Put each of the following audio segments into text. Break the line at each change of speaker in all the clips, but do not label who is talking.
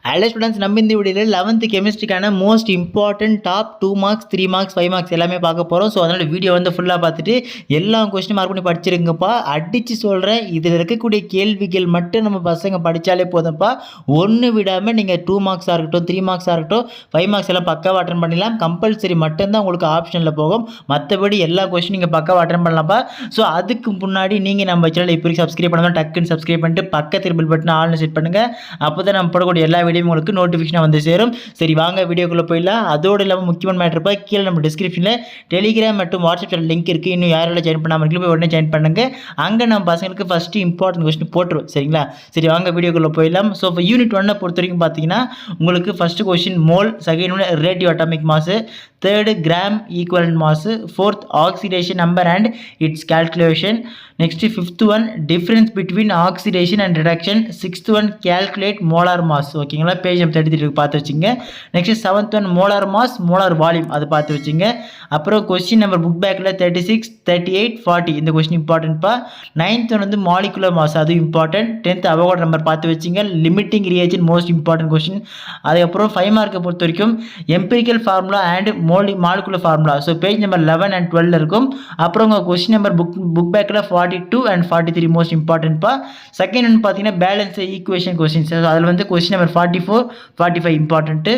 Hello students, நம்ம இந்த வீடியோவில் 11th கெமிஸ்ட்ரிக்கான most important top 2 marks 3 marks 5 marks எல்லாமே பார்க்க போகிறோம். ஸோ அதனால் வீடியோ வந்து ஃபுல்லாக பார்த்துட்டு எல்லா கொஸ்டின் மார்க் பண்ணி படிச்சிருங்கப்பா. அடித்து சொல்கிறேன், இதில் இருக்கக்கூடிய கேள்விகள் மட்டும் நம்ம பசங்க படித்தாலே போதும்ப்பா. ஒன்று விடாமல் நீங்கள் 2 மார்க்ஸாக இருக்கட்டும், 3 மார்க்ஸாக இருக்கட்டும், 5 மார்க்ஸ் எல்லாம் பக்காவாக அட்டன் பண்ணிடலாம். கம்பல்சரி மட்டும்தான் உங்களுக்கு ஆப்ஷனில் போகும். மற்றபடி எல்லா கொஸ்டின் நீங்கள் பக்காவாக அட்டன் பண்ணலாம்ப்பா. ஸோ அதுக்கு முன்னாடி நீங்கள் நம்ம சேனல் இப்போ சப்ஸ்கிரைப் பண்ணாமல் டக்குன்னு சப்ஸ்கிரைப் பண்ணிட்டு பக்கத்தில் பில் பட்டன் ஆல்னு செட் பண்ணுங்கள். அப்போ தான் நம்ம போடக்கூடிய எல்லா வீடியோ உங்களுக்கு நோட்டிஃபிகேஷன் வந்து சேரும். சரி, வாங்க வீடியோக்குள்ளே போயிடலாம். அதோடு இல்லாமல் முக்கியமான மேட்டர் இருப்பா, கீழே நம்ம டிஸ்கிரிப்ஷனில் டெலிகிராம் மற்றும் வாட்ஸ்அப் சேனல் லிங்க் இருக்குது. இன்னும் யாரெல்லாம் ஜாயின் பண்ணாமல் இருக்கீங்களோ போய் உடனே ஜாயின் பண்ணுங்க. அங்கே நம்ம பசங்களுக்கு ஃபஸ்ட்டு இம்பார்ட்டன்ட் கொஸ்டின் போட்டுருவோம். சரிங்களா? சரி, வாங்க வீடியோக்குள்ளே போயிடலாம். ஸோ இப்போ யூனிட் 1 பொறுத்த வரைக்கும் பார்த்தீங்கன்னா உங்களுக்கு first question mole, second one radio atomic mass, third gram equivalent mass, fourth oxidation number and it's calculation, next fifth one difference between oxidation and reduction, sixth one calculate molar mass. ஓகேங்களா? Page number 33 பார்த்து வச்சுங்க. Next seventh one molar mass, molar volume, அது பார்த்து வச்சுங்க. அப்புறம் question number book பேக்கில் 36, 38, 40 இந்த question இம்பார்ட்டன்ட்ப்பா. Ninth one வந்து மாலிகுலர் மாஸ், அது இம்பார்ட்டன்ட். 10th அவோகாட்ரோ நம்பர் பார்த்து வச்சுங்க. Limiting reagent most important question. அதுக்கப்புறம் 5 மார்க்கை பொறுத்த வரைக்கும் empirical formula and molecular formula. So page number 11 and 12 இருக்கும். அப்புறம் உங்கள் கொஸ்டின் நம்பர் புக் பேக்கில் 42 and 43 மோஸ்ட் இம்பார்ட்டன்ட்ப்பா. செகண்ட் ஒன் பார்த்தீங்கன்னா பேலன்ஸ் ஈக்குவேஷன் கொஸ்டின்ஸ். அதில் வந்து question number 44, 45 important.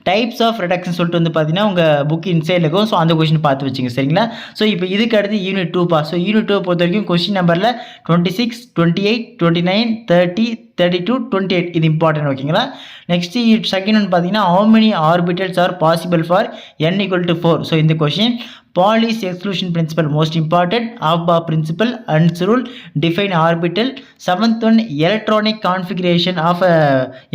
Types of reduction சொல்லிட்டு வந்து பார்த்தீங்கன்னா உங்கள் புக் இன்சைடில் இருக்கும். ஸோ அந்த கொஸ்டின் பார்த்து வச்சுங்க. சரிங்களா? ஸோ இப்போ இதுக்கு அடுத்து யூனிட் 2 ஸோ யூனிட் 2 பொறுத்த வரைக்கும் கொஸ்டின் நம்பரில் 26, 28, 29, 30, 32, 28 இது இம்பார்ட்டன்ட். ஓகேங்களா? நெக்ஸ்ட் செகண்ட் ஒன் பார்த்தீங்கன்னா how many orbitals are possible for n equal to 4. So இந்த question Pauli's exclusion principle most important, Aufbau principle, Hund's rule, define orbital. Seventh one electronic configuration of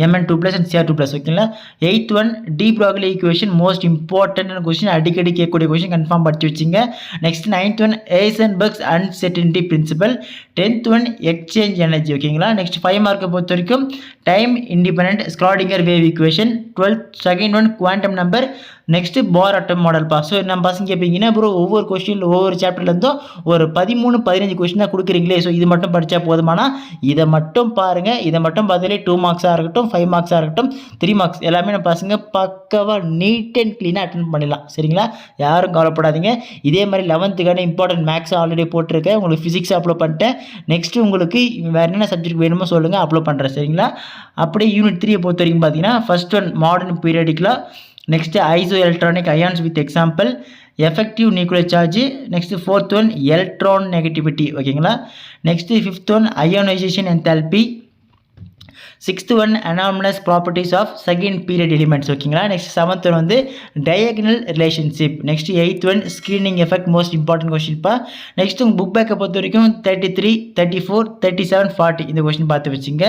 Mn2 plus and Cr2 plus. ஓகேங்களா? Eighth one de Broglie equation most important question, அடிக்கடி கேட்கக்கூடிய question, confirm படிச்சு வச்சுங்க. Next ninth one Heisenberg's uncertainty principle. 10th one exchange energy. ஓகேங்களா? Next 5 மார்க்கை பொறுத்த வரைக்கும் time independent Schrodinger wave equation. 12th second one quantum number. Next Bohr atom model பா. So நம்ம பசங்க கேட்பீங்கன்னா ப்ரோ ஒவ்வொரு கொஸ்டின் ஒவ்வொரு சாப்டர்லேருந்தும் ஒரு 13, 15 கொஸ்டின் தான் கொடுக்குறீங்களே, ஸோ இது மட்டும் படித்தா போதுமானா இதை மட்டும் பாருங்கள். இதை மட்டும் பார்த்தாலே 2 மார்க்ஸாக இருக்கட்டும், 5 மார்க்ஸாக இருக்கட்டும், 3 மார்க்ஸ் எல்லாமே நம்ம பசங்க பக்காவாக நீட் அண்ட் க்ளீனாக அட்டன் பண்ணிடலாம். சரிங்களா? யாரும் கவலைப்படாதீங்க. இதே மாதிரி 11th இம்பார்ட்டன்ட் மேக்ஸ் ஆல்ரெடி போட்டிருக்கேன். உங்களுக்கு ஃபிசிக்ஸ் அப்லோட் பண்ணிட்டேன். நெக்ஸ்ட்டு உங்களுக்கு வேறு என்னென்ன சப்ஜெக்ட் வேணுமோ சொல்லுங்கள், அப்லோட் பண்ணுறேன். சரிங்களா? அப்படியே யூனிட் 3 பொறுத்த வரைக்கும் பார்த்தீங்கன்னா first one modern periodic law, next isoelectronic ions with example, effective nuclear charge. Next fourth one electronegativity. ஓகேங்களா? Next fifth one ionisation enthalpy. Sixth one anomalous properties of second period elements. ஓகேங்களா? Next seventh one வந்து diagonal relationship. Next eighth one screening effect most important கொஸ்டின்ப்பா. Next உங்கள் book பேக்கை பொறுத்த வரைக்கும் 33, 34, 37, 40 இந்த question பார்த்து வச்சுங்க.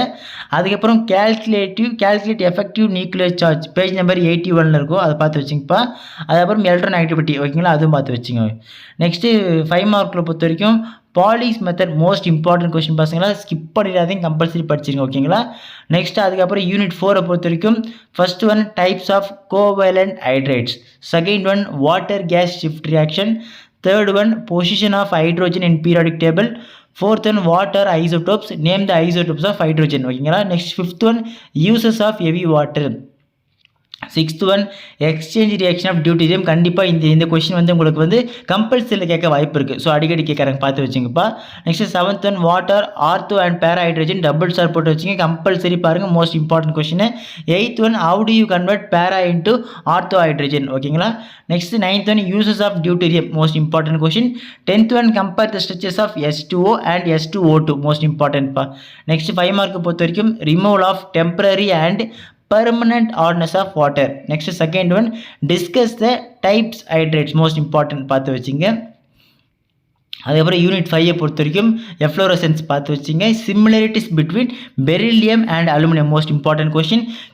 அதுக்கப்புறம் calculate effective nuclear charge page number 81 இருக்கும், அதை பார்த்து வச்சுங்கப்பா. அதுக்கப்புறம் எலக்ட்ரான் ஆக்டிவிட்டி. ஓகேங்களா? அதுவும் பார்த்து வச்சுங்க. நெக்ஸ்ட்டு 5 மார்க்கில் பொறுத்த வரைக்கும் Pauling's method most important question பசங்களா, ஸ்கிப் பண்ணிடாதீங்க, கம்பல்சரி படிச்சிருங்க. ஓகேங்களா? நெக்ஸ்ட் அதுக்கப்புறம் யூனிட் 4 பொறுத்த வரைக்கும் first one types of covalent hydrides, second one water gas shift reaction, third one position of hydrogen in periodic table, fourth one water isotopes, name the isotopes of hydrogen. ஓகேங்களா? Next fifth one uses of heavy water. Sixth one exchange reaction of deuterium. கண்டிப்பாக இந்த question வந்து உங்களுக்கு வந்து கம்பல்சரியில் கேட்க வாய்ப்பு இருக்குது. So அடிக்கடி கேட்குறாங்க, பார்த்து வச்சுங்கப்பா. Next seventh one water ortho and para hydrogen double star போட்டு வச்சுங்க, கம்பல்சரி பாருங்கள், most important question. Eighth one how do you convert para into ortho hydrogen. ஓகேங்களா? Next ninth one uses of deuterium most important question. 10th one compare the structures of S2O and S2O2 most இம்பார்ட்டன்ட்ப்பா. Next 5 mark பொறுத்த வரைக்கும் removal of temporary and permanent hardness of water. Next second one discuss the types hydrates most important பார்த்து வச்சுங்க. அதுக்கப்புறம் unit 5 பொறுத்த வரைக்கும் efflorescence பார்த்து வச்சுங்க. Similarities between beryllium and aluminium most important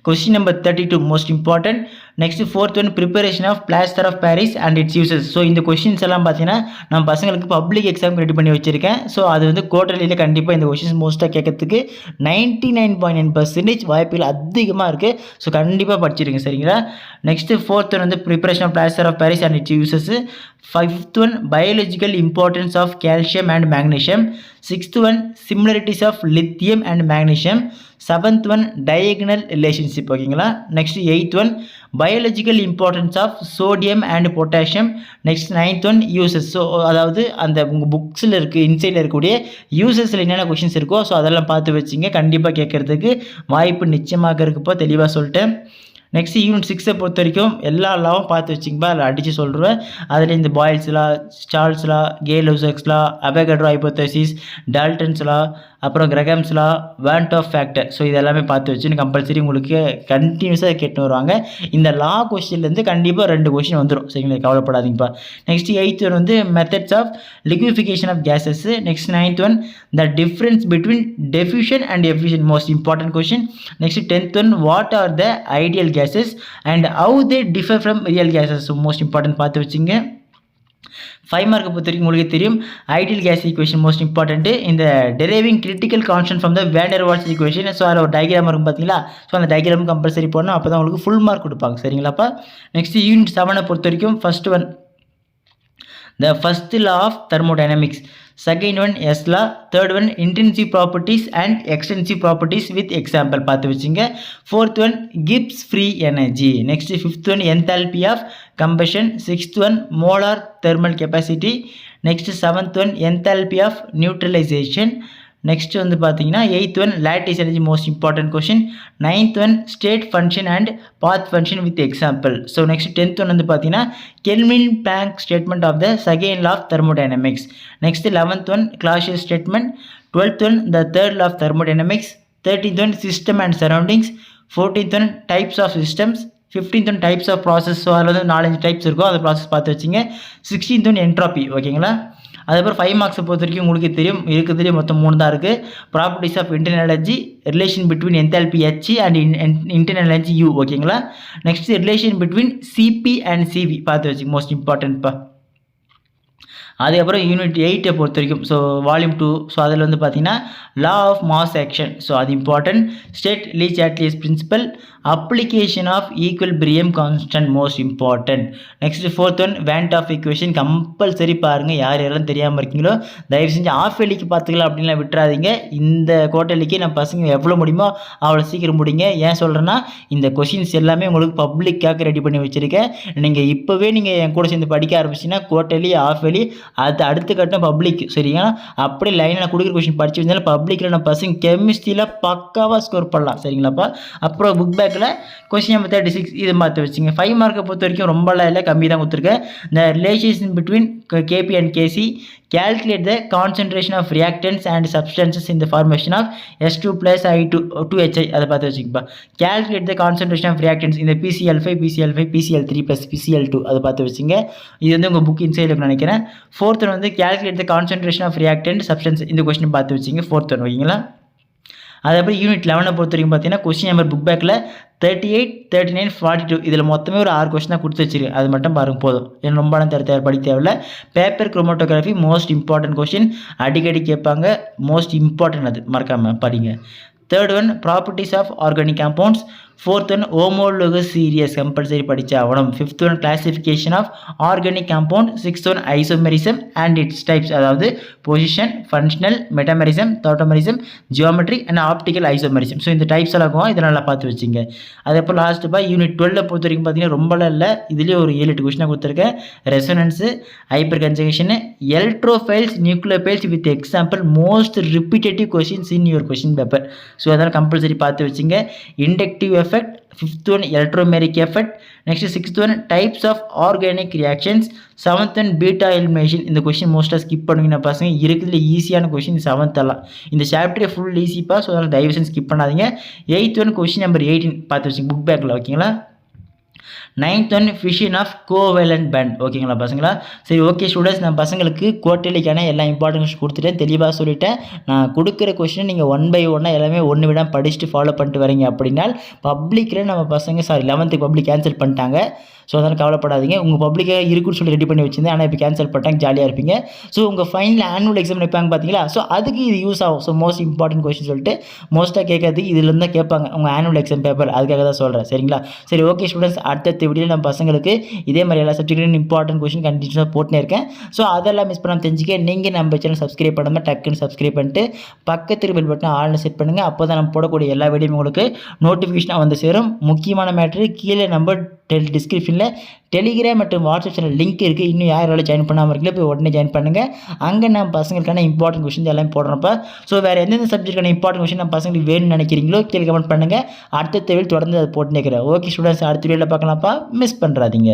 question number 32 most important. Next fourth one preparation of plaster of Paris and its uses. So இந்த questions எல்லாம் பார்த்தீங்கன்னா நம்ம பசங்களுக்கு பப்ளிக் எக்ஸாம் ரெடி பண்ணி வச்சிருக்கேன். ஸோ அது வந்து குவார்டர்லியில் கண்டிப்பாக இந்த கொஸ்டின்ஸ் மோஸ்ட்டாக கேட்கறதுக்கு 99.9% வாய்ப்புகள் அதிகமாக இருக்குது. ஸோ கண்டிப்பாக படிச்சிருங்க. சரிங்களா? நெக்ஸ்ட் ஃபோர்த் ஒன் வந்து preparation of plaster of Paris and its uses. 5th one, biological importance of calcium and magnesium. 6th one, similarities of lithium and magnesium. 7th one, diagonal relationship. ஓகேங்களா. Next 8th one, biological importance of sodium and potassium. Next 9th one, uses. So அதாவது அந்த உங்கள் புக்ஸில் இருக்குது இன்சைடில் இருக்கக்கூடிய யூசஸில் என்னென்ன questions இருக்கோ so அதெல்லாம் பார்த்து வச்சிங்க. கண்டிப்பாக கேட்குறதுக்கு வாய்ப்பு நிச்சயமாக இருக்குப்போ தெளிவாக சொல்லிட்டேன். நெக்ஸ்ட் யூனிட் 6 பொறுத்த வரைக்கும் எல்லா லாவும் பார்த்து வச்சிங்கப்பா. அதில் அடித்து சொல்கிறேன். அதில் இந்த Boyle's law, Charles law, Gay Lussac's law, Avogadro hypothesis, Dalton's law, அப்புறம் Graham's law, van't Hoff factor. So இது எல்லாமே பார்த்து வச்சுன்னு கம்பல்சரி உங்களுக்கு கண்டினியூஸாக கேட்டு வருவாங்க. இந்த லா கொஸ்டின்லேருந்து கண்டிப்பாக 2 கொஸ்டின் வந்துடும். சரிங்களா, கவலைப்படாதீங்கப்பா. நெக்ஸ்ட் 8th ஒன் வந்து methods of liquefaction of gases. Next 9th one the difference between diffusion and effusion, most important question. Next 10th one what are the ideal gases and how they differ from real gases. So most important பார்த்து வச்சுங்க. 5 mark பொறுத்த வரைக்கும் உங்களுக்கு தெரியும் ideal gas equation most important. இந்த deriving critical constant from the van der Waals equation. So அதில் ஒரு diagram இருக்கும் பார்த்தீங்களா. ஸோ அந்த டயக்ராம் கம்பல்சரி போடணும். அப்போ தான் உங்களுக்கு ஃபுல் மார்க் கொடுப்பாங்க. சரிங்களாப்பா. நெக்ஸ்ட் யூனிட் 7 பொறுத்த வரைக்கும் first one the first law of thermodynamics. Second one S law. Third one intrinsic properties and extrinsic properties with example பார்த்து வச்சுங்க. Fourth one Gibbs free energy. Next 5th one enthalpy of combustion. 6th one molar thermal capacity. Next 7th one enthalpy of neutralization. Next வந்து பார்த்தீங்கன்னா 8th one lattice energy, most important question. 9th one state function and path function with example. So next 10th one வந்து பார்த்தீங்கன்னா Kelvin Planck statement of the second law of thermodynamics. Next 11th one Clausius statement. 12th one the third law of thermodynamics. 13th one system and surroundings. 14th one types of systems. 15th one types of process. So அதில் வந்து 4-5 types இருக்கும், அந்த process பார்த்து வச்சுங்க. 16th one entropy. ஓகேங்களா. அதுக்கப்புறம் 5 மார்க்ஸை பொறுத்த வரைக்கும் உங்களுக்கு தெரியும் இருக்கிறதுலேயே மொத்தம் 3 தான் இருக்குது. Properties of internal energy, relation between enthalpy H and internal energy U. ஓகேங்களா. Next relation between CP and CV பார்த்து வச்சு மோஸ்ட் இம்பார்ட்டன்ட்ப்பா. அதுக்கப்புறம் யூனிட் 8 பொறுத்த வரைக்கும் ஸோ வால்யூம் 2. ஸோ அதில் வந்து பார்த்தீங்கன்னா law of mass action. So அது important. State Le Chatelier's principle. Application of equilibrium constant, most important. Next 4th one van't Hoff equation. Compulsory பாருங்கள். யார் யாரெல்லாம் தெரியாமல் இருக்கீங்களோ தயவு செஞ்சு ஆஃப் எலிக்கு பார்த்துக்கலாம் அப்படின்லாம் விட்டுறாதீங்க. இந்த கோட்டலிக்கு நம்ம பசங்க எவ்வளோ முடியுமோ அவ்வளோ சீக்கிரம் முடிங்க. ஏன் சொல்கிறேன்னா இந்த கொஷின்ஸ் எல்லாமே உங்களுக்கு பப்ளிக்காக ரெடி பண்ணி வச்சுருக்கேன். நீங்கள் இப்போவே நீங்கள் என் கூட சேர்ந்து படிக்க ஆரம்பிச்சிங்கன்னா கோட்டலி ஆஃப் எலி அது அடுத்த கட்டம் பப்ளிக். சரிங்களா. அப்படியே லைனில் கொடுக்குற கொஷின் படிச்சு வந்தாலும் பப்ளிக்கில் நம்ம பசங்க கெமிஸ்ட்ரியில் பக்காவாக ஸ்கோர் பண்ணலாம். சரிங்களாப்பா. அப்புறம் புக் பேக்கில் கொஸ்டின் நம்பர் 36 இது பார்த்து வச்சுங்க. 5 மார்க்கை பொறுத்த வரைக்கும் ரொம்பலாம் இல்லை, கம்மி தான் கொடுத்துருக்கேன். இந்த relation between KP and KC. Calculate the concentration of reactants and substances in the formation of S2 plus I2Hi. அதை பார்த்து வச்சுக்கப்பா. Calculate the concentration of reactants in the PCl5, PCl5, PCl3 plus PCl2. அதை பார்த்து வச்சுங்க. இது வந்து உங்கள் book இன்சைடில் இருக்குன்னு நினைக்கிறேன். 4th ஒன் வந்து calculate the concentration of reactant substance. இந்த கொஸ்டின் பார்த்து வச்சுங்க. 4th ஒன் ஓகேங்களா. அதுக்கப்புறம் யூனிட் 11 பொறுத்த வரைக்கும் பார்த்தீங்கன்னா கொஸ்டின் நம்பர் புக் பேக்கில் 38, 39, 42 இதில் மொத்தமே ஒரு 6 கொஸ்டின் தான் கொடுத்து வச்சிருக்கு. அது மட்டும் பாருங்க போதும். ஏன்னா ரொம்ப படிக்க தேவையில்லை. Paper chromatography most important question, அடிக்கடி கேட்பாங்க. மோஸ்ட் இம்பார்ட்டன்ட், அது மறக்காமல் படிங்க. 3rd one properties of organic compounds. 4th one homologous series, compulsory படித்தா ஆகணும். 5th one classification of organic compound. 6th one isomerism and its types, அதாவது position, functional, metamerism, tautomerism, geometry and optical isomerism. So இந்த types எல்லாம் இருக்கும், இதை நல்லா பார்த்து வச்சுங்க. அதுக்கப்புறம் லாஸ்ட்டு யூனிட் 12 பொறுத்த வரைக்கும் பார்த்தீங்கன்னா ரொம்பலாம் இல்லை, இதுலேயே ஒரு 7-8 கொஸ்டினாக கொடுத்துருக்கேன். Resonance, hyperconjugation, electrophiles, nucleophiles with example, most repetitive questions in your question paper. So அதனால் கம்பல்சரி பார்த்து வச்சுங்க. Inductive effect. 5th one electromeric effect. Next 6th one types of organic reactions. 7th one beta elimination. இந்த question மோஸ்ட்டாக skip பண்ணுவீங்கன்னா பசங்க, இருக்கிறதுல ஈஸியான question 7th எல்லாம். இந்த சாப்டரே ஃபுல் ஈஸிப்பா, ஸோ அதனால் தயவுசெய்து ஸ்கிப் பண்ணாதீங்க. 8th one கொஸ்டின் நம்பர் 18 பார்த்து வச்சுங்க புக் பேக்கில். ஓகேங்களா. 9th one fission of covalent bond. ஓகேங்களா பசங்களா. சரி, ஓகே ஸ்டூடெண்ட்ஸ், நான் பசங்களுக்கு குவார்டர்லிக்கான எல்லா இம்பார்ட்டன்ஸ் கொடுத்துட்டேன், தெளிவாக சொல்லிட்டேன். நான் கொடுக்குற கொஸ்டின் நீங்கள் 1 by 1 எல்லாமே ஒன்று விடாமல் படிச்சுட்டு ஃபாலோ பண்ணிட்டு வரீங்க அப்படின்னா பப்ளிக்கில் நம்ம பசங்க 11th பப்ளிக் கேன்சல் பண்ணிட்டாங்க. ஸோ அதனால் கவலைப்படாதீங்க. உங்கள் பப்ளிக்காக இருக்குன்னு சொல்லி ரெடி பண்ணி வச்சிருந்தேன், ஆனால் இப்போ கேன்சல் பண்ணிட்டாங்க, ஜாலியாக இருப்பீங்க. ஸோ உங்கள் ஃபைனல் ஆனுவல் எக்ஸாம் வைப்பாங்க பார்த்தீங்களா, ஸோ அதுக்கு இது யூஸ் ஆகும். ஸோ மோஸ்ட் இம்பார்ட்டன்ட் கொஸ்டின் சொல்லிட்டு மோஸ்ட்டாக கேட்கறதுக்கு இதுலேருந்து தான் கேட்பாங்க உங்கள் ஆனுவல் எக்ஸாம் பேப்பர், அதுக்காக தான் சொல்கிறேன். சரிங்களா. சரி, ஓகே ஸ்டூடெண்ட்ஸ், அடுத்த அடுத்த வீடியோவில் நம்ம பசங்களுக்கு இதே மாதிரி எல்லா சப்ஜெக்ட்லையும் இம்பார்ட்டன்ட் கொஸ்டின் கண்டினியூஸாக போட்டுனே இருக்கேன். ஸோ அதெல்லாம் மிஸ் பண்ணாமல் தெரிஞ்சுக்க நீங்கள் நம்ம சேனல் சப்ஸ்கிரைப் பண்ணாமல் டக்குன்னு சப்ஸ்கிரைப் பண்ணிட்டு பக்கத்துக்கு பெல் பட்டனை ஆல்னு செட் பண்ணுங்கள். அப்போ தான் நம்ம போடக்கூடிய எல்லா வீடியோவும் உங்களுக்கு நோட்டிஃபிகேஷனாக வந்து சேரும். முக்கியமான மேட்ரு கீழே நம்பர் டிஸ்கிரிப்ஷனில் டெலிகிராம் மற்றும் வாட்ஸ்அப் சேனல் லிங்க் இருக்குது. இன்னும் யாராலும் ஜாயின் பண்ணாமல் இருக்கல போய் உடனே ஜாயின் பண்ணுங்கள். அங்கே நம்ம பசங்களுக்கான இம்பார்ட்டன்ட் கொஸ்டின் எல்லாம் போடுறப்ப ஸோ வேறு எந்தெந்த சப்ஜெக்டான இம்பார்ட்டன்ட் கொஸ்டின் நம்ம பசங்களுக்கு வேணும்னு நினைக்கிறீங்களோ கீழே கமெண்ட் பண்ணுங்கள். அடுத்த தேவையில் தொடர்ந்து அதை போட்டு நிற்கிறேன். ஓகே ஸ்டூடெண்ட்ஸ், அடுத்த வீடியோவில் பார்க்கலாம்ப்பா, மிஸ் பண்ணுறாதீங்க.